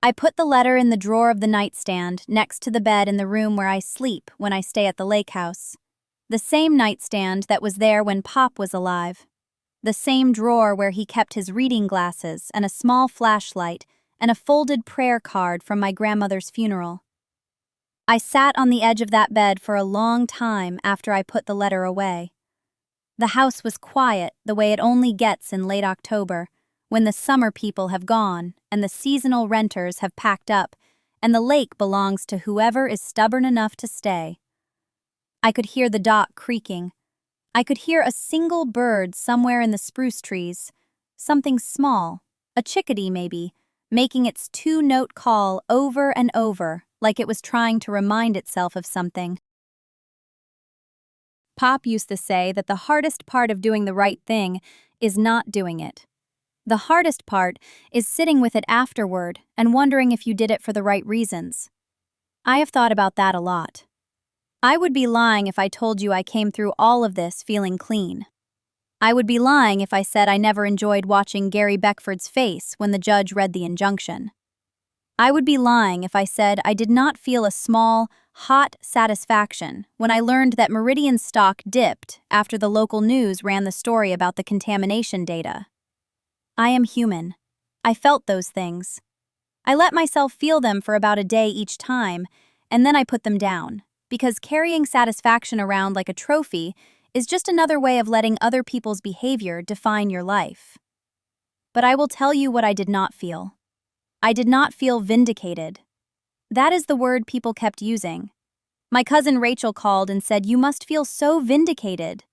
I put the letter in the drawer of the nightstand next to the bed in the room where I sleep when I stay at the lake house. The same nightstand that was there when Pop was alive. The same drawer where he kept his reading glasses and a small flashlight and a folded prayer card from my grandmother's funeral. I sat on the edge of that bed for a long time after I put the letter away. The house was quiet the way it only gets in late October, when the summer people have gone and the seasonal renters have packed up and the lake belongs to whoever is stubborn enough to stay. I could hear the dock creaking. I could hear a single bird somewhere in the spruce trees, something small, a chickadee maybe, making its two-note call over and over like it was trying to remind itself of something. Pop used to say that the hardest part of doing the right thing is not doing it. The hardest part is sitting with it afterward and wondering if you did it for the right reasons. I have thought about that a lot. I would be lying if I told you I came through all of this feeling clean. I would be lying if I said I never enjoyed watching Gary Beckford's face when the judge read the injunction. I would be lying if I said I did not feel a small, hot satisfaction when I learned that Meridian stock dipped after the local news ran the story about the contamination data. I am human. I felt those things. I let myself feel them for about a day each time, and then I put them down, because carrying satisfaction around like a trophy is just another way of letting other people's behavior define your life. But I will tell you what I did not feel. I did not feel vindicated. That is the word people kept using. My cousin Rachel called and said, "You must feel so vindicated."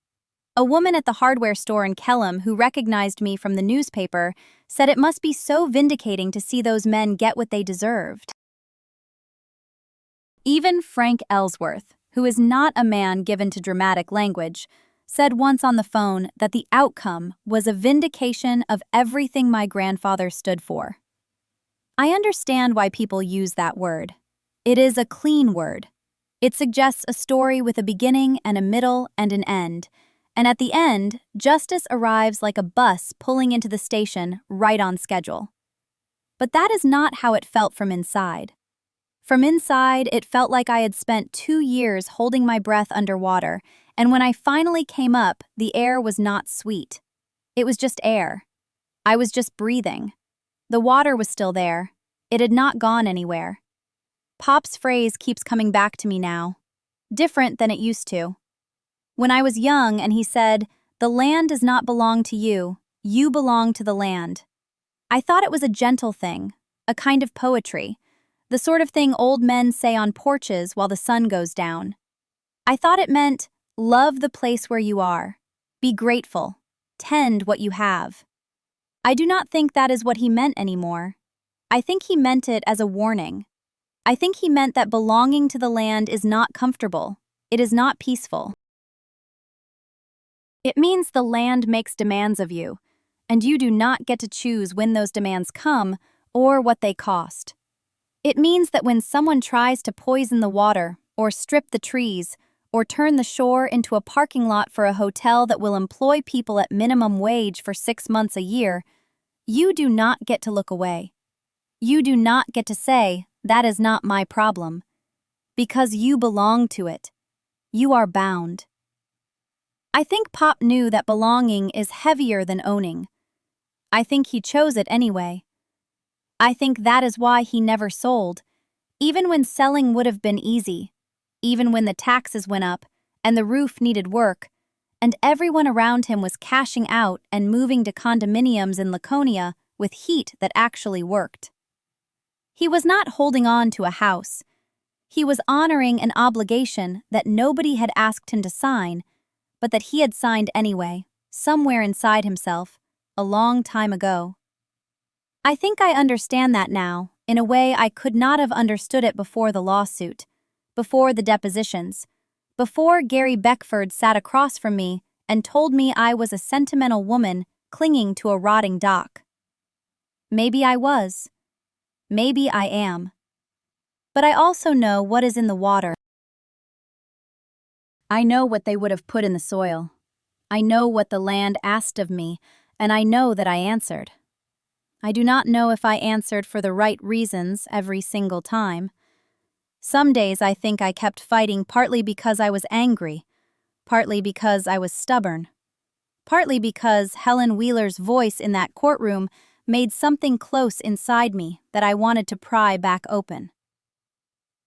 A woman at the hardware store in Kellam who recognized me from the newspaper said it must be so vindicating to see those men get what they deserved. Even Frank Ellsworth, who is not a man given to dramatic language, said once on the phone that the outcome was a vindication of everything my grandfather stood for. I understand why people use that word. It is a clean word. It suggests a story with a beginning and a middle and an end, and at the end, justice arrives like a bus pulling into the station right on schedule. But that is not how it felt from inside. From inside, it felt like I had spent 2 years holding my breath underwater, and when I finally came up, the air was not sweet. It was just air. I was just breathing. The water was still there. It had not gone anywhere. Pop's phrase keeps coming back to me now, different than it used to. When I was young and he said, "The land does not belong to you, you belong to the land." I thought it was a gentle thing, a kind of poetry, the sort of thing old men say on porches while the sun goes down. I thought it meant, love the place where you are, be grateful, tend what you have. I do not think that is what he meant anymore. I think he meant it as a warning. I think he meant that belonging to the land is not comfortable, it is not peaceful. It means the land makes demands of you, and you do not get to choose when those demands come or what they cost. It means that when someone tries to poison the water, or strip the trees, or turn the shore into a parking lot for a hotel that will employ people at minimum wage for 6 months a year, you do not get to look away. You do not get to say, "That is not my problem," because you belong to it. You are bound. I think Pop knew that belonging is heavier than owning. I think he chose it anyway. I think that is why he never sold, even when selling would have been easy, even when the taxes went up and the roof needed work, and everyone around him was cashing out and moving to condominiums in Laconia with heat that actually worked. He was not holding on to a house. He was honoring an obligation that nobody had asked him to sign, but that he had signed anyway, somewhere inside himself, a long time ago. I think I understand that now, in a way I could not have understood it before the lawsuit, before the depositions, before Gary Beckford sat across from me and told me I was a sentimental woman clinging to a rotting dock. Maybe I was. Maybe I am. But I also know what is in the water. I know what they would have put in the soil. I know what the land asked of me, and I know that I answered. I do not know if I answered for the right reasons every single time. Some days I think I kept fighting partly because I was angry, partly because I was stubborn, partly because Helen Wheeler's voice in that courtroom made something close inside me that I wanted to pry back open.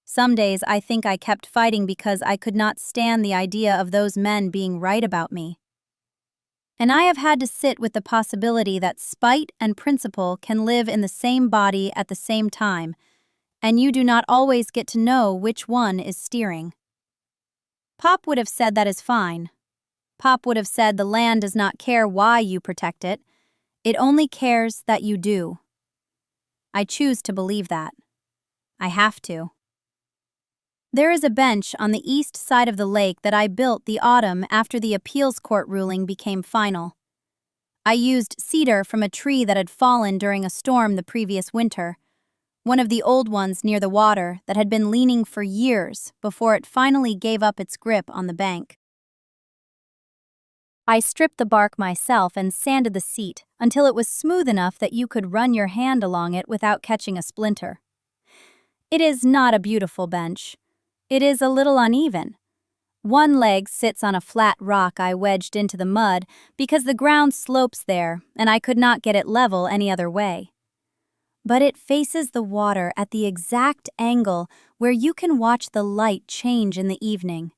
Some days I think I kept fighting because I could not stand the idea of those men being right about me. And I have had to sit with the possibility that spite and principle can live in the same body at the same time, and you do not always get to know which one is steering. Pop would have said that is fine. Pop would have said the land does not care why you protect it, it only cares that you do. I choose to believe that. I have to. There is a bench on the east side of the lake that I built the autumn after the appeals court ruling became final. I used cedar from a tree that had fallen during a storm the previous winter, one of the old ones near the water that had been leaning for years before it finally gave up its grip on the bank. I stripped the bark myself and sanded the seat until it was smooth enough that you could run your hand along it without catching a splinter. It is not a beautiful bench. It is a little uneven. One leg sits on a flat rock I wedged into the mud because the ground slopes there and I could not get it level any other way. But it faces the water at the exact angle where you can watch the light change in the evening.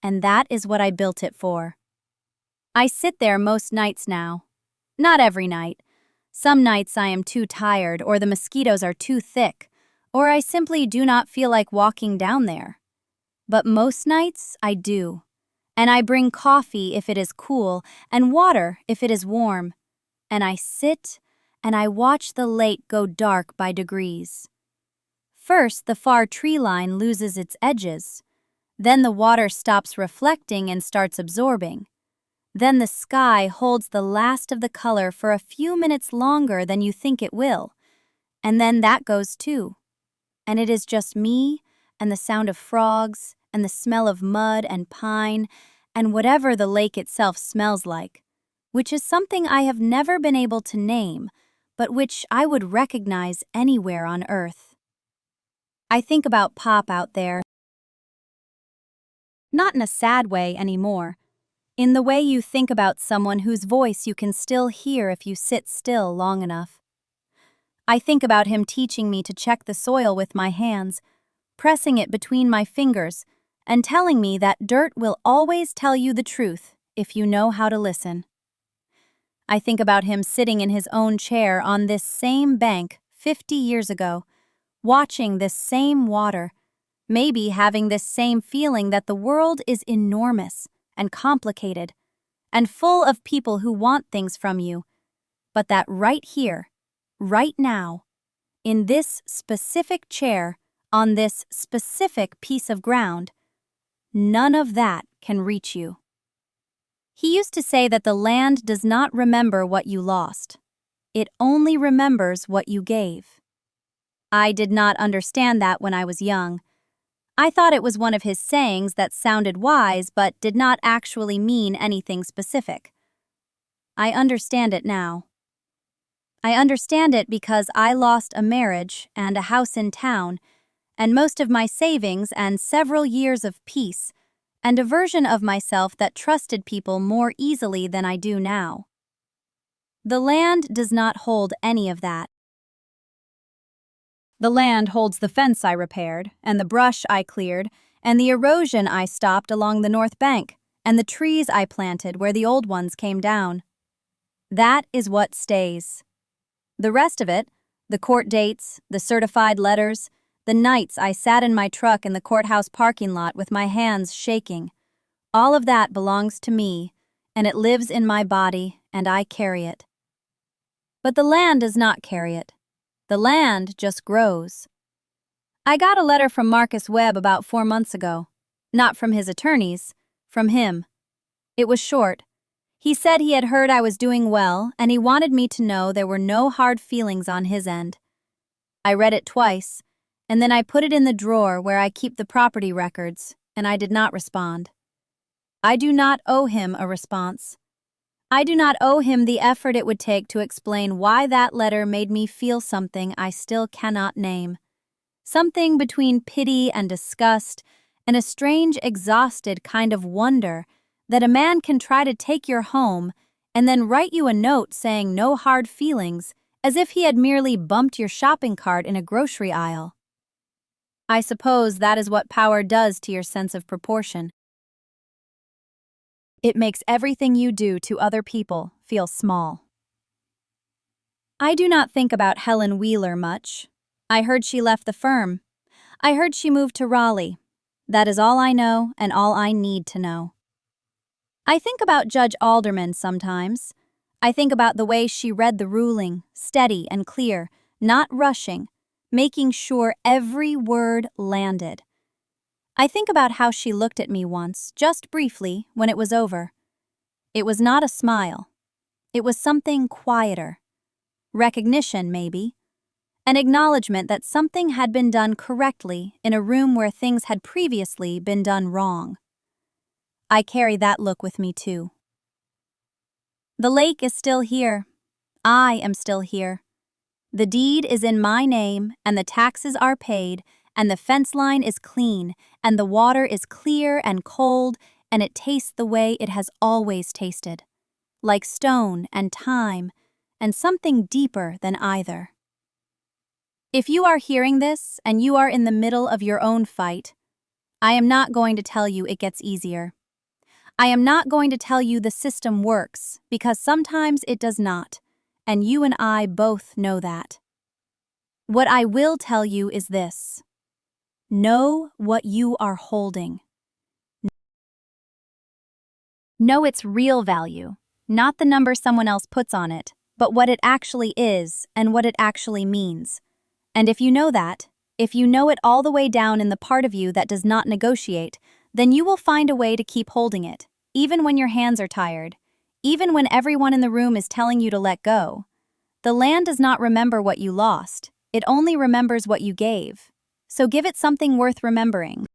And that is what I built it for. I sit there most nights now. Not every night. Some nights I am too tired, or the mosquitoes are too thick, or I simply do not feel like walking down there. But most nights I do. And I bring coffee if it is cool, and water if it is warm. And I sit and I watch the lake go dark by degrees. First, the far tree line loses its edges. Then the water stops reflecting and starts absorbing. Then the sky holds the last of the color for a few minutes longer than you think it will. And then that goes too. And it is just me and the sound of frogs and the smell of mud and pine and whatever the lake itself smells like, which is something I have never been able to name, but which I would recognize anywhere on Earth. I think about Pop out there. Not in a sad way anymore. In the way you think about someone whose voice you can still hear if you sit still long enough. I think about him teaching me to check the soil with my hands, pressing it between my fingers, and telling me that dirt will always tell you the truth if you know how to listen. I think about him sitting in his own chair on this same bank 50 years ago, watching this same water, maybe having this same feeling that the world is enormous and complicated, and full of people who want things from you, but that right here, right now, in this specific chair, on this specific piece of ground, none of that can reach you. He used to say that the land does not remember what you lost. It only remembers what you gave. I did not understand that when I was young. I thought it was one of his sayings that sounded wise but did not actually mean anything specific. I understand it now. I understand it because I lost a marriage and a house in town, and most of my savings and several years of peace, and a version of myself that trusted people more easily than I do now. The land does not hold any of that. The land holds the fence I repaired, and the brush I cleared, and the erosion I stopped along the north bank, and the trees I planted where the old ones came down. That is what stays. The rest of it, the court dates, the certified letters, the nights I sat in my truck in the courthouse parking lot with my hands shaking, all of that belongs to me, and it lives in my body, and I carry it. But the land does not carry it. The land just grows. I got a letter from Marcus Webb about 4 months ago. Not from his attorneys, from him. It was short. He said he had heard I was doing well, and he wanted me to know there were no hard feelings on his end. I read it twice, and then I put it in the drawer where I keep the property records, and I did not respond. I do not owe him a response. I do not owe him the effort it would take to explain why that letter made me feel something I still cannot name. Something between pity and disgust, and a strange, exhausted kind of wonder that a man can try to take your home and then write you a note saying no hard feelings, as if he had merely bumped your shopping cart in a grocery aisle. I suppose that is what power does to your sense of proportion. It makes everything you do to other people feel small. I do not think about Helen Wheeler much. I heard she left the firm. I heard she moved to Raleigh. That is all I know and all I need to know. I think about Judge Alderman sometimes. I think about the way she read the ruling, steady and clear, not rushing, making sure every word landed. I think about how she looked at me once, just briefly, when it was over. It was not a smile. It was something quieter. Recognition, maybe. An acknowledgement that something had been done correctly in a room where things had previously been done wrong. I carry that look with me, too. The lake is still here. I am still here. The deed is in my name, and the taxes are paid, and the fence line is clean, and the water is clear and cold, and it tastes the way it has always tasted, like stone and time, and something deeper than either. If you are hearing this and you are in the middle of your own fight, I am not going to tell you it gets easier. I am not going to tell you the system works, because sometimes it does not, and you and I both know that. What I will tell you is this: know what you are holding. Know its real value, not the number someone else puts on it, but what it actually is and what it actually means. And if you know that, if you know it all the way down in the part of you that does not negotiate, then you will find a way to keep holding it, even when your hands are tired, even when everyone in the room is telling you to let go. The land does not remember what you lost, it only remembers what you gave. So give it something worth remembering.